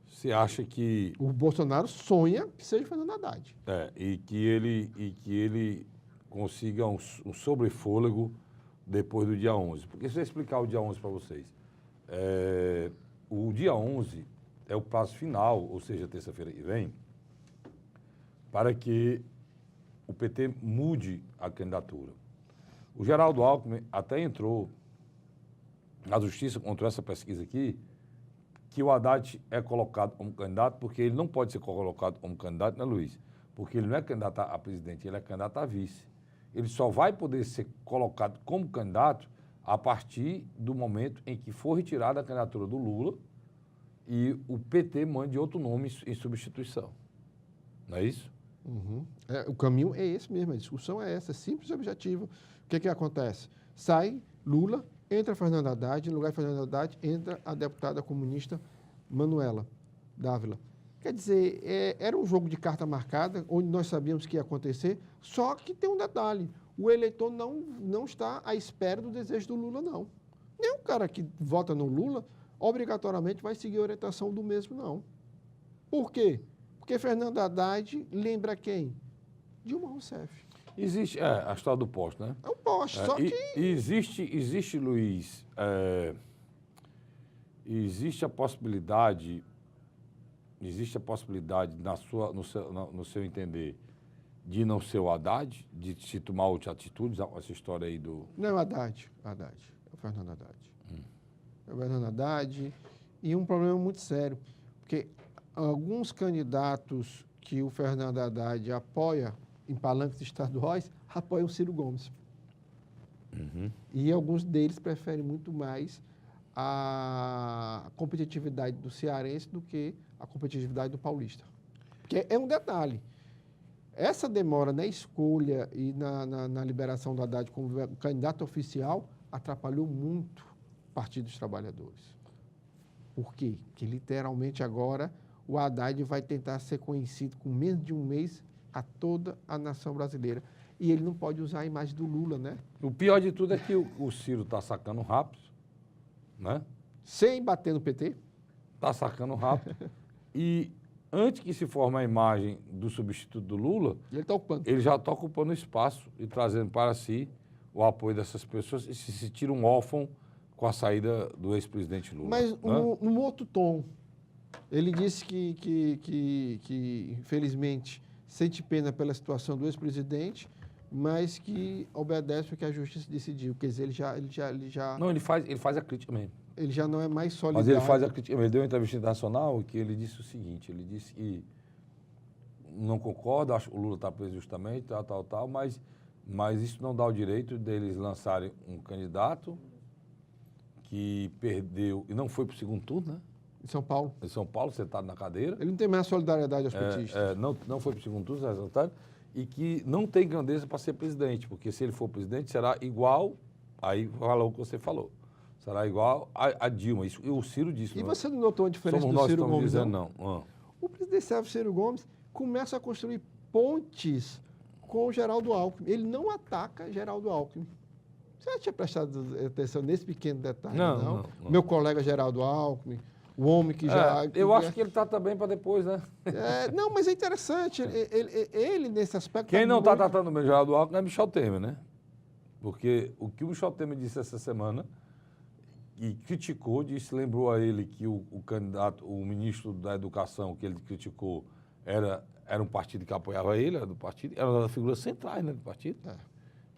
Você acha que... O Bolsonaro sonha que seja Fernando Haddad. E que ele consiga um sobrefôlego depois do dia 11. Porque se eu explicar o dia 11 para vocês, o dia 11 é o prazo final, ou seja, terça-feira que vem, para que o PT mude a candidatura. O Geraldo Alckmin até entrou na justiça contra essa pesquisa aqui, que o Haddad é colocado como candidato, porque ele não pode ser colocado como candidato, né, Luiz? Porque ele não é candidato a presidente, ele é candidato a vice. Ele só vai poder ser colocado como candidato a partir do momento em que for retirada a candidatura do Lula e o PT mande outro nome em substituição. Não é isso? Uhum. O caminho é esse mesmo, a discussão é essa, simples e objetiva. O que acontece? Sai Lula, entra Fernando Haddad, no lugar de Fernando Haddad entra a deputada comunista Manuela Dávila. Quer dizer, era um jogo de carta marcada, onde nós sabíamos que ia acontecer, só que tem um detalhe, o eleitor não está à espera do desejo do Lula, não. Nem o cara que vota no Lula, obrigatoriamente vai seguir a orientação do mesmo, não. Por quê? Porque Fernando Haddad lembra quem? Dilma Rousseff. Existe, a história do poste, né? É um poste, só que... Existe, Luiz, existe a possibilidade no seu entender, de não ser o Haddad, de se tomar outras atitudes, essa história aí do... Não é o Haddad, é o Fernando Haddad. É o Fernando Haddad, e um problema muito sério, porque alguns candidatos que o Fernando Haddad apoia em palanques estaduais, apoiam o Ciro Gomes. E alguns deles preferem muito mais a competitividade do cearense do que a competitividade do paulista. Porque é um detalhe. Essa demora na escolha e na liberação do Haddad como candidato oficial atrapalhou muito o Partido dos Trabalhadores. Por quê? Porque literalmente agora o Haddad vai tentar ser conhecido com menos de um mês a toda a nação brasileira. E ele não pode usar a imagem do Lula, né? O pior de tudo é que o Ciro está sacando rápido, né? Sem bater no PT. Está sacando rápido. E antes que se forme a imagem do substituto do Lula, ele já está ocupando espaço e trazendo para si o apoio dessas pessoas e se tira um órfão com a saída do ex-presidente Lula. Mas né? num outro tom, ele disse que infelizmente, sente pena pela situação do ex-presidente, mas que obedece o que a justiça decidiu. Quer dizer, ele já... Não, ele faz a crítica mesmo. Ele já não é mais solidário. Mas ele faz a crítica. Ele deu uma entrevista internacional que ele disse o seguinte, ele disse que não concorda, acho que o Lula está preso justamente, tal, mas isso não dá o direito deles lançarem um candidato que perdeu, e não foi para o segundo turno, né? Em São Paulo. Em São Paulo, sentado na cadeira. Ele não tem mais solidariedade aos petistas. Não foi para o segundo turno, resultado, e que não tem grandeza para ser presidente, porque se ele for presidente, será igual, aí falou o que você falou, será igual a Dilma. Isso, o Ciro disse. E você não notou a diferença do Ciro Gomes? Dizendo, não. O presidente Ciro Gomes começa a construir pontes com o Geraldo Alckmin. Ele não ataca Geraldo Alckmin. Você já tinha prestado atenção nesse pequeno detalhe, não? Meu colega Geraldo Alckmin, o homem que já... Eu acho que ele está também para depois, né? Não, mas é interessante. Ele nesse aspecto... Quem não está tratando bem o Geraldo Alckmin é Michel Temer, né? Porque o que o Michel Temer disse essa semana, e criticou, lembrou a ele que o candidato, o ministro da Educação que ele criticou, era um partido que apoiava ele, era do partido, era uma das figuras centrais, né, do partido,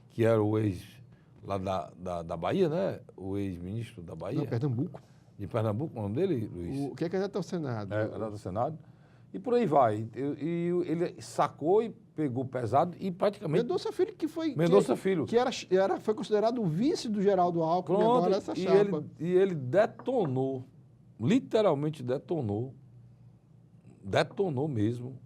que era o ex lá da Bahia, né? O ex-ministro da Bahia. Não, Pernambuco. De Pernambuco, o nome dele, Luiz? O que é candidato ao Senado. Candidato ao Senado. E por aí vai. E ele sacou e pegou pesado e praticamente... Mendonça Filho, que foi... Mendonça Filho. Que foi considerado o vice do Geraldo Alckmin. Pronto, agora essa chapa. E ele detonou, literalmente detonou mesmo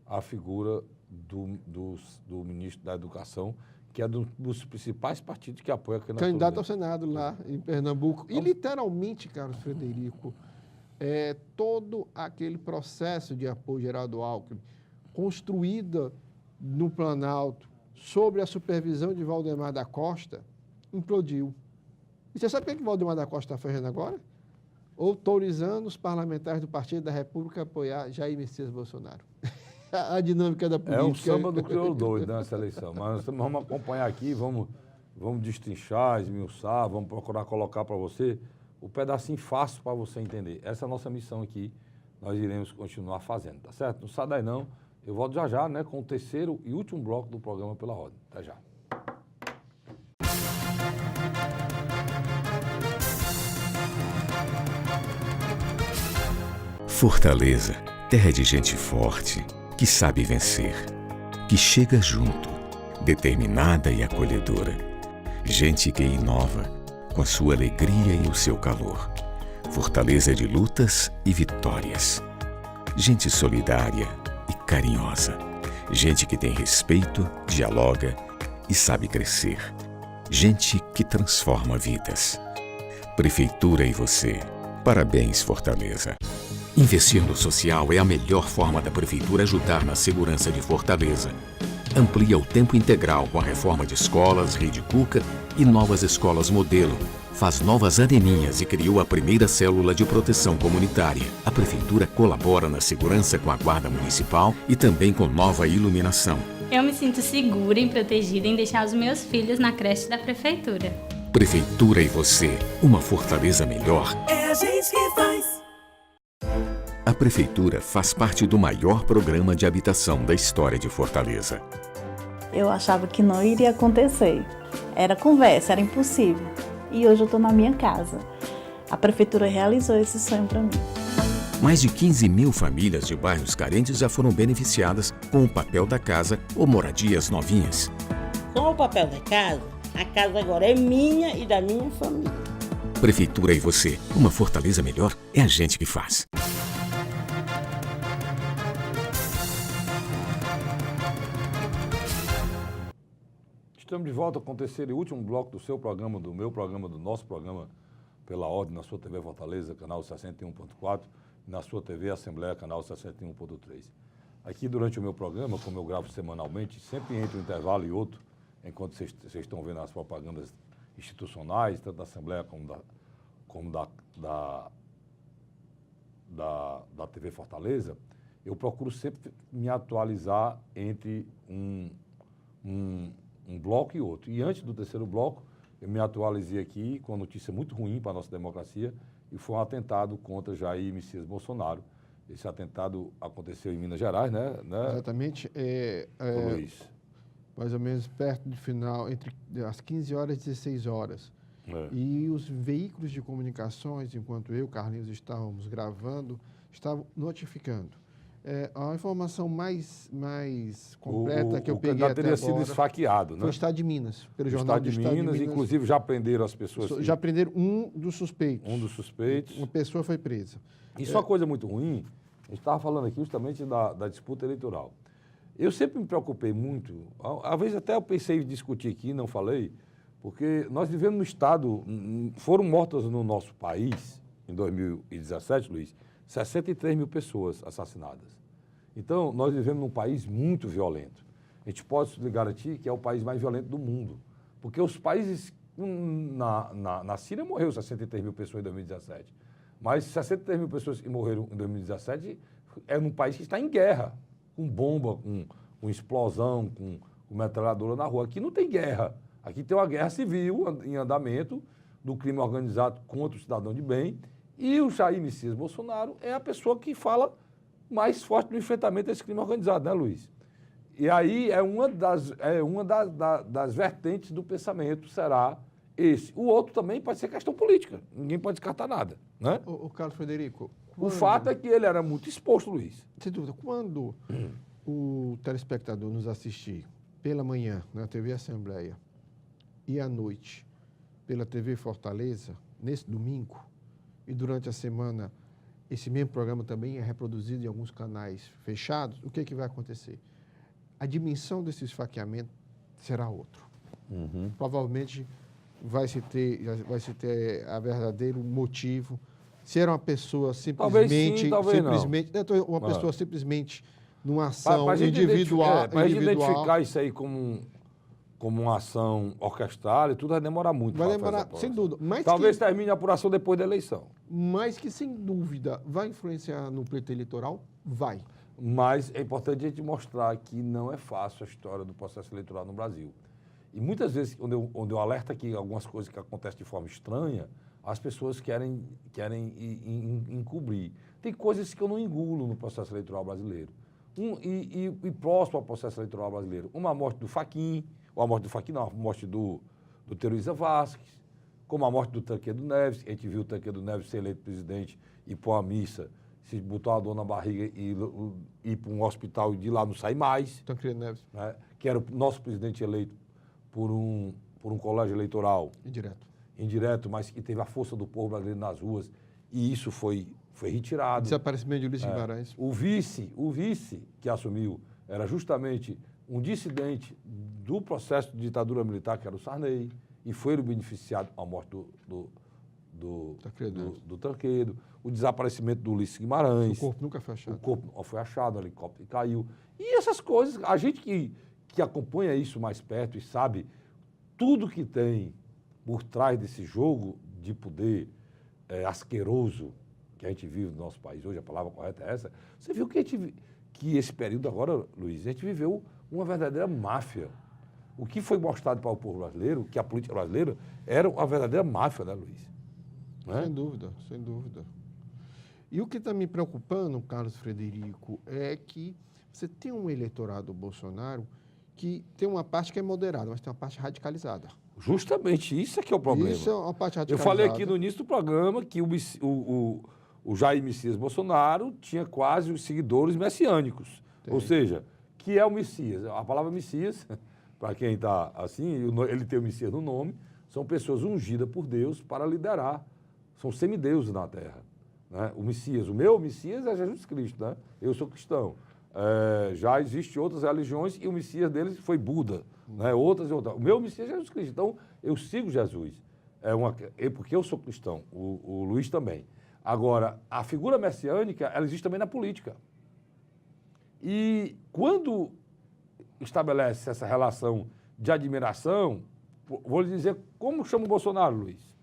a figura do ministro da Educação, que é dos principais partidos que apoia a candidatura. Candidato ao Senado lá em Pernambuco. E literalmente, Carlos Frederico, todo aquele processo de apoio Geraldo Alckmin, construída no Planalto, sobre a supervisão de Valdemar da Costa, implodiu. E você sabe o que Valdemar da Costa está fazendo agora? Autorizando os parlamentares do Partido da República a apoiar Jair Messias Bolsonaro. A dinâmica da política. É um samba do crioulo doido nessa eleição. Mas vamos acompanhar aqui, vamos destrinchar, esmiuçar, vamos procurar colocar para você o pedacinho fácil para você entender. Essa é a nossa missão aqui, nós iremos continuar fazendo, tá certo? Não sai daí não, eu volto já, né, com o terceiro e último bloco do programa Pela Ordem. Até já. Fortaleza, terra de gente forte, que sabe vencer, que chega junto, determinada e acolhedora. Gente que inova, com a sua alegria e o seu calor. Fortaleza de lutas e vitórias. Gente solidária e carinhosa. Gente que tem respeito, dialoga e sabe crescer. Gente que transforma vidas. Prefeitura e você. Parabéns, Fortaleza. Investir no social é a melhor forma da Prefeitura ajudar na segurança de Fortaleza. Amplia o tempo integral com a reforma de escolas, Rede Cuca e novas escolas modelo. Faz novas aneninhas e criou a primeira célula de proteção comunitária. A Prefeitura colabora na segurança com a Guarda Municipal e também com nova iluminação. Eu me sinto segura e protegida em deixar os meus filhos na creche da Prefeitura. Prefeitura e você, uma Fortaleza melhor. É a gente que faz. A Prefeitura faz parte do maior programa de habitação da história de Fortaleza. Eu achava que não iria acontecer. Era conversa, era impossível. E hoje eu estou na minha casa. A Prefeitura realizou esse sonho para mim. Mais de 15 mil famílias de bairros carentes já foram beneficiadas com o papel da casa ou moradias novinhas. Com o papel da casa, a casa agora é minha e da minha família. Prefeitura e você, uma Fortaleza melhor, é a gente que faz. Estamos de volta com o terceiro e último bloco do seu programa, do meu programa, do nosso programa, pela ordem, na sua TV Fortaleza, canal 61.4, e na sua TV Assembleia, canal 61.3. Aqui, durante o meu programa, como eu gravo semanalmente, sempre entre um intervalo e outro, enquanto vocês estão vendo as propagandas institucionais, tanto da Assembleia como da TV Fortaleza, eu procuro sempre me atualizar entre um bloco e outro. E antes do terceiro bloco, eu me atualizei aqui com uma notícia muito ruim para a nossa democracia, e foi um atentado contra Jair Messias Bolsonaro. Esse atentado aconteceu em Minas Gerais, né? Exatamente. Luiz. Mais ou menos perto do final, entre as 15 horas e 16 horas. E os veículos de comunicações, enquanto eu e Carlinhos estávamos gravando, estavam notificando. A informação mais completa que eu peguei até agora... teria sido esfaqueado, né? Foi o Estado de Minas, pelo jornal do Estado de Minas. Inclusive já prenderam as pessoas. Já prenderam um dos suspeitos. Um dos suspeitos. Uma pessoa foi presa. Isso é uma coisa muito ruim. A gente estava falando aqui justamente da disputa eleitoral. Eu sempre me preocupei muito, às vezes até eu pensei em discutir aqui, não falei, porque nós vivemos no estado, foram mortas no nosso país, em 2017, Luiz, 63 mil pessoas assassinadas. Então, nós vivemos num país muito violento. A gente pode lhe garantir que é o país mais violento do mundo. Porque os países... Na Síria morreu 63 mil pessoas em 2017. Mas 63 mil pessoas que morreram em 2017 é num país que está em guerra, com bomba, com explosão, com metralhadora na rua. Aqui não tem guerra. Aqui tem uma guerra civil em andamento do crime organizado contra o cidadão de bem. E o Jair Messias Bolsonaro é a pessoa que fala mais forte no enfrentamento desse crime organizado, né, Luiz? E aí é uma das vertentes do pensamento, será esse. O outro também pode ser questão política. Ninguém pode descartar nada, né? O Carlos Frederico... O fato é que ele era muito exposto, Luiz. Sem dúvida. Quando o telespectador nos assistir pela manhã na TV Assembleia e à noite pela TV Fortaleza, nesse domingo, e durante a semana esse mesmo programa também é reproduzido em alguns canais fechados, o que vai acontecer? A dimensão desse esfaqueamento será outra. Provavelmente vai se ter a verdadeiro motivo. Se era uma pessoa simplesmente... Talvez não. Uma pessoa simplesmente numa ação individual... Para identificar isso aí como uma ação orquestrada, tudo vai demorar muito. Vai demorar, sem dúvida. Talvez termine a apuração depois da eleição. Mas que, sem dúvida, vai influenciar no pleito eleitoral? Vai. Mas é importante a gente mostrar que não é fácil a história do processo eleitoral no Brasil. E muitas vezes, onde eu alerto aqui algumas coisas que acontecem de forma estranha, as pessoas querem encobrir. Tem coisas que eu não engulo no processo eleitoral brasileiro. E próximo ao processo eleitoral brasileiro. Uma morte do Fachin, ou a morte do Fachin não, a morte do Teresa Vasquez, como a morte do Tancredo Neves. A gente viu o Tancredo Neves ser eleito presidente e pôr a missa, se botar uma dor na barriga e ir para um hospital e de lá não sair mais. Tancredo Neves. Né? Que era o nosso presidente eleito por um colégio eleitoral. Indireto, mas que teve a força do povo brasileiro nas ruas, e isso foi retirado. Desaparecimento de Ulisses Guimarães. O vice que assumiu era justamente um dissidente do processo de ditadura militar, que era o Sarney. e foi beneficiado com a morte do Tancredo, o desaparecimento do Ulisses Guimarães. O corpo nunca foi achado. O corpo não foi achado, o helicóptero caiu. E essas coisas, a gente que acompanha isso mais perto e sabe tudo que tem por trás desse jogo de poder asqueroso que a gente vive no nosso país hoje, a palavra correta é essa, você viu que esse período agora, Luiz, a gente viveu uma verdadeira máfia. O que foi mostrado para o povo brasileiro, que a política brasileira era uma verdadeira máfia, né, Luiz? Não é? Sem dúvida, sem dúvida. E o que está me preocupando, Carlos Frederico, é que você tem um eleitorado do Bolsonaro que tem uma parte que é moderada, mas tem uma parte radicalizada. Justamente, isso é que é o problema. Isso é uma parte radicalizada. Eu falei aqui no início do programa que o Jair Messias Bolsonaro tinha quase os seguidores messiânicos. Tem. Ou seja, que é o Messias. A palavra Messias, para quem está assim, ele tem o Messias no nome, são pessoas ungidas por Deus para liderar. São semideuses na Terra. Né? O Messias, o meu Messias é Jesus Cristo, né? Eu sou cristão. Já existem outras religiões e o Messias deles foi Buda, né? Outras e outras. O meu Messias é Jesus Cristo. Então, eu sigo Jesus. Porque eu sou cristão, o Luiz também. Agora, a figura messiânica, ela existe também na política. E quando estabelece essa relação de admiração, vou lhe dizer como chama o Bolsonaro, Luiz,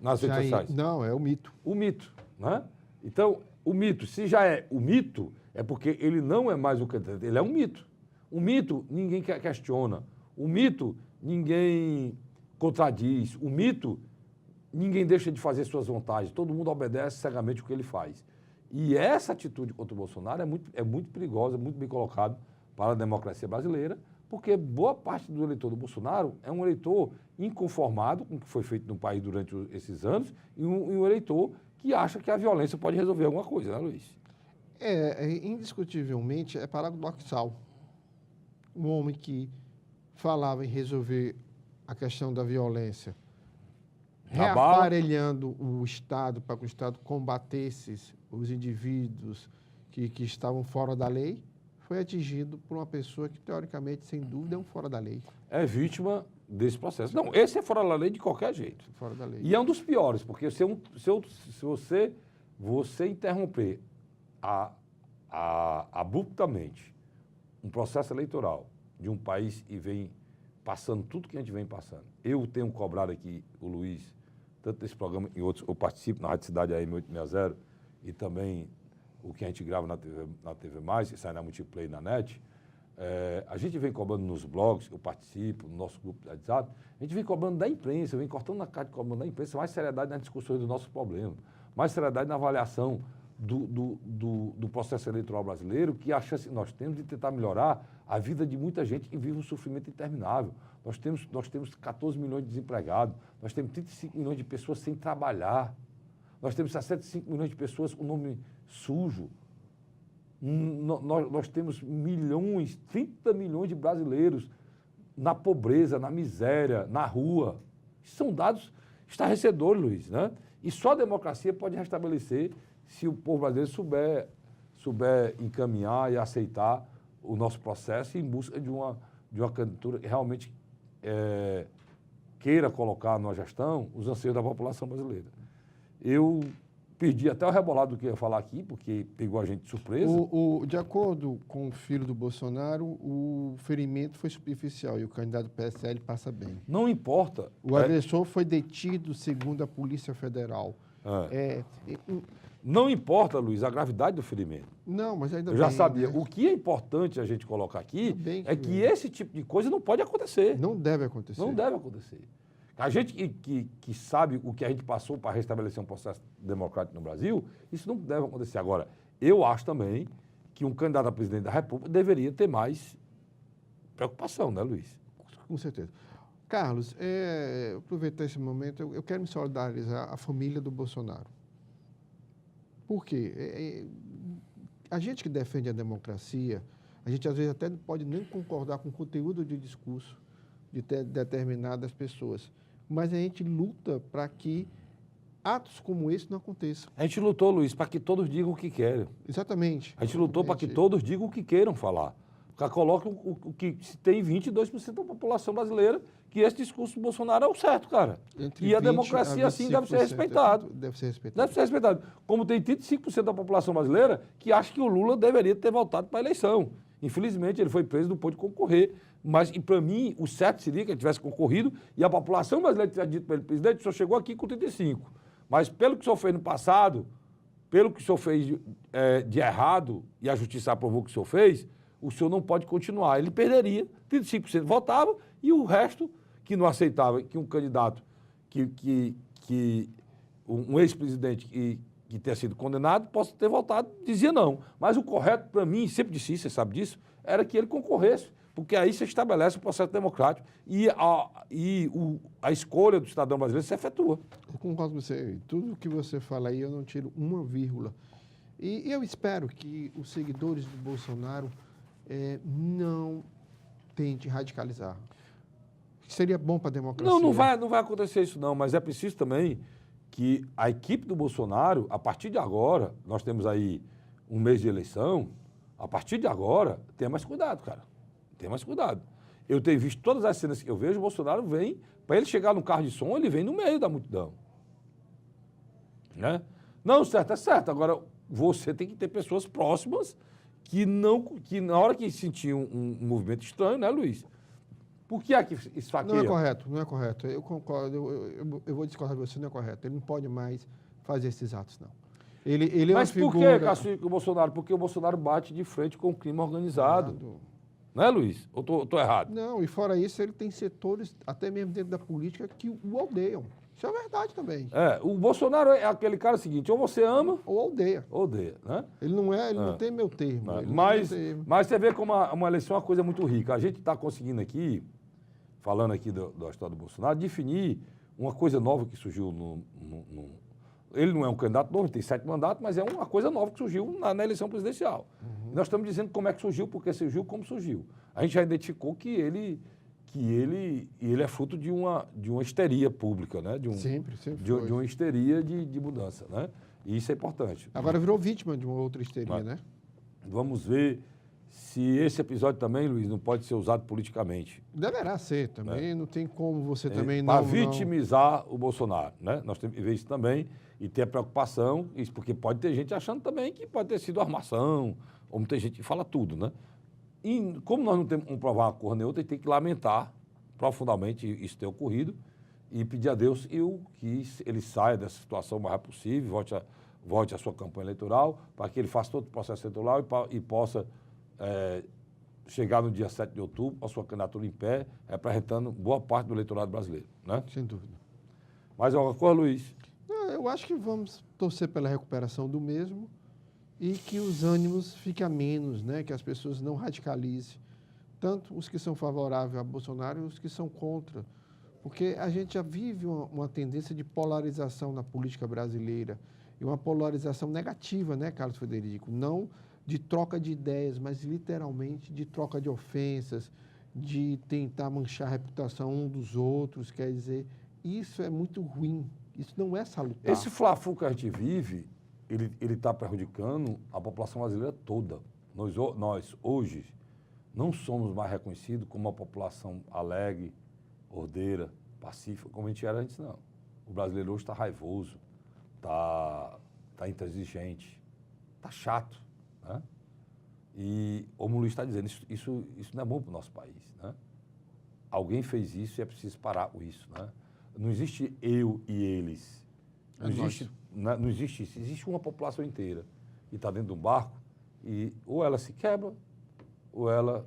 nas redes sociais. Não, é o mito. O mito, né? Então, o mito, se já é o mito, é porque ele não é mais o candidato, ele é um mito. O mito, ninguém questiona. O mito, ninguém contradiz. O mito, ninguém deixa de fazer suas vontades. Todo mundo obedece cegamente o que ele faz. E essa atitude contra o Bolsonaro é muito perigosa, muito bem colocada para a democracia brasileira, porque boa parte do eleitor do Bolsonaro é um eleitor inconformado com o que foi feito no país durante esses anos e um eleitor que acha que a violência pode resolver alguma coisa, né, Luiz? Indiscutivelmente, é paradoxal. Um homem que falava em resolver a questão da violência, reaparelhando o Estado para que o Estado combatesse os indivíduos que estavam fora da lei, foi atingido por uma pessoa que, teoricamente, sem dúvida, é um fora da lei. É vítima desse processo. Não, esse é fora da lei de qualquer jeito. Fora da lei. E é um dos piores, porque se você interromper abruptamente um processo eleitoral de um país e vem passando tudo que a gente vem passando. Eu tenho cobrado aqui, o Luiz, tanto desse programa e outros, eu participo na Rádio Cidade AM 860 e também o que a gente grava na TV Mais, que sai na Multiplay na NET, a gente vem cobrando nos blogs, eu participo, no nosso grupo de WhatsApp, a gente vem cobrando da imprensa, vem cortando na cara de cobrando da imprensa, mais seriedade nas discussões do nosso problema, mais seriedade na avaliação do processo eleitoral brasileiro, que a chance que nós temos de tentar melhorar a vida de muita gente que vive um sofrimento interminável. Nós temos 14 milhões de desempregados, nós temos 35 milhões de pessoas sem trabalhar, nós temos 65 milhões de pessoas com nome sujo, nós temos 30 milhões de brasileiros na pobreza, na miséria, na rua. São dados estarrecedores, Luiz, né? E só a democracia pode restabelecer se o povo brasileiro souber encaminhar e aceitar o nosso processo em busca de uma candidatura que realmente queira colocar na gestão os anseios da população brasileira. Eu perdi até o rebolado do que eu ia falar aqui, porque pegou a gente de surpresa. De acordo com o filho do Bolsonaro, o ferimento foi superficial e o candidato do PSL passa bem. Não importa. O agressor foi detido, segundo a Polícia Federal. Não importa, Luiz, a gravidade do ferimento. Não, mas ainda bem. Eu já sabia. Né? O que é importante a gente colocar aqui é que esse tipo de coisa não pode acontecer. Não deve acontecer. Não deve acontecer. A gente que sabe o que a gente passou para restabelecer um processo democrático no Brasil, isso não deve acontecer. Agora, eu acho também que um candidato a presidente da República deveria ter mais preocupação, né, Luiz? Com certeza. Carlos, aproveitar esse momento, eu quero me solidarizar à família do Bolsonaro. Por quê? A gente que defende a democracia, a gente às vezes até não pode nem concordar com o conteúdo de discurso de determinadas pessoas, mas a gente luta para que atos como esse não aconteçam. A gente lutou, Luiz, para que todos digam o que querem. Exatamente. A gente lutou para que todos digam o que queiram falar. cara coloca o que se tem 22% da população brasileira, que esse discurso do Bolsonaro é o certo, cara. E a democracia, assim, deve ser respeitada. Deve ser respeitada. Deve ser respeitada. Como tem 35% da população brasileira que acha que o Lula deveria ter voltado para a eleição. Infelizmente, ele foi preso, não pôde concorrer. Mas, e para mim, o certo seria que ele tivesse concorrido e a população brasileira tivesse dito para ele, presidente, o senhor chegou aqui com 35. Mas pelo que o senhor fez no passado, pelo que o senhor fez de errado, e a justiça aprovou o que o senhor fez, o senhor não pode continuar. Ele perderia, 35% votava, e o resto que não aceitava que um candidato, um ex-presidente que tenha sido condenado, possa ter votado, dizia não. Mas o correto para mim, sempre disse isso, você sabe disso, era que ele concorresse, porque aí você estabelece o processo democrático e a escolha do cidadão brasileiro se efetua. Eu concordo com você. Tudo que você fala aí, eu não tiro uma vírgula. E eu espero que os seguidores do Bolsonaro não tentem radicalizar. Seria bom para a democracia. Não vai acontecer isso não, mas é preciso também que a equipe do Bolsonaro, a partir de agora, nós temos aí um mês de eleição, a partir de agora, tenha mais cuidado, cara. Tenha mais cuidado. Eu tenho visto todas as cenas que eu vejo, o Bolsonaro vem, para ele chegar no carro de som, ele vem no meio da multidão. Né? Não, certo, é certo. Agora, você tem que ter pessoas próximas que na hora que sentir um movimento estranho, né, Luiz? Por que é que esfaqueia? Não é correto. Eu concordo, eu vou discordar de você, não é correto. Ele não pode mais fazer esses atos, não. Ele Mas é uma por que, Cacique, o Bolsonaro? Porque o Bolsonaro bate de frente com o crime organizado. Não é, Luiz? Ou tô errado? Não, e fora isso, ele tem setores, até mesmo dentro da política, que o odeiam. Isso é verdade também. O Bolsonaro é aquele cara seguinte, ou você ama... Ou odeia. Odeia, né? Ele não tem meu termo. Mas você vê como uma eleição é uma coisa muito rica. A gente está conseguindo aqui, falando aqui da história do Bolsonaro, definir uma coisa nova que surgiu Ele não é um candidato novo, ele tem 7 mandatos, mas é uma coisa nova que surgiu na eleição presidencial. Uhum. Nós estamos dizendo como é que surgiu, por que surgiu, como surgiu. A gente já identificou que ele é fruto de uma histeria pública, né? Sempre de uma histeria de mudança, né? E isso é importante. Agora virou vítima de uma outra histeria, né? Vamos ver se esse episódio também, Luiz, não pode ser usado politicamente. Deverá ser também, não tem como você também para vitimizar o Bolsonaro, né? Nós temos que ver isso também e ter a preocupação, isso porque pode ter gente achando também que pode ter sido armação, ou tem gente que fala tudo, né? E como nós não temos como provar uma cor nem outra, a gente tem que lamentar profundamente isso ter ocorrido e pedir a Deus que ele saia dessa situação o mais rápido possível, volte à sua campanha eleitoral, para que ele faça todo o processo eleitoral e possa chegar no dia 7 de outubro, a sua candidatura em pé, representando boa parte do eleitorado brasileiro, né? Sem dúvida. Mais alguma coisa, Luiz? Não, eu acho que vamos torcer pela recuperação do mesmo e que os ânimos fiquem a menos, né? Que as pessoas não radicalizem, tanto os que são favoráveis a Bolsonaro e os que são contra. Porque a gente já vive uma tendência de polarização na política brasileira, e uma polarização negativa, né, Carlos Frederico? Não de troca de ideias, mas literalmente de troca de ofensas, de tentar manchar a reputação um dos outros. Quer dizer, isso é muito ruim, isso não é salutar. Esse fla-flu que a gente vive, ele está prejudicando a população brasileira toda. Nós, hoje, não somos mais reconhecidos como uma população alegre, ordeira, pacífica, como a gente era antes, não. O brasileiro hoje está raivoso, está intransigente, está chato, né? E, como o Luiz está dizendo, isso não é bom para o nosso país, né? Alguém fez isso e é preciso parar com isso, né? Não existe eu e eles. Não existe isso. Existe uma população inteira que está dentro de um barco e ou ela se quebra ou ela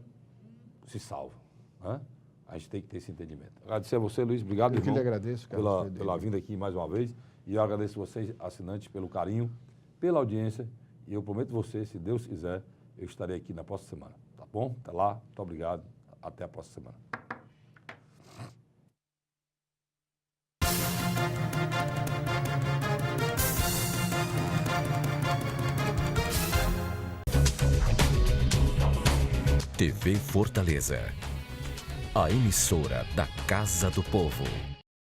se salva, né? A gente tem que ter esse entendimento. Agradecer a você, Luiz. Obrigado, irmão. Eu que lhe agradeço, pela vinda aqui mais uma vez. E eu agradeço vocês, assinantes, pelo carinho, pela audiência. E eu prometo você, se Deus quiser, eu estarei aqui na próxima semana. Tá bom? Até lá. Muito obrigado. Até a próxima semana. TV Fortaleza, a emissora da Casa do Povo.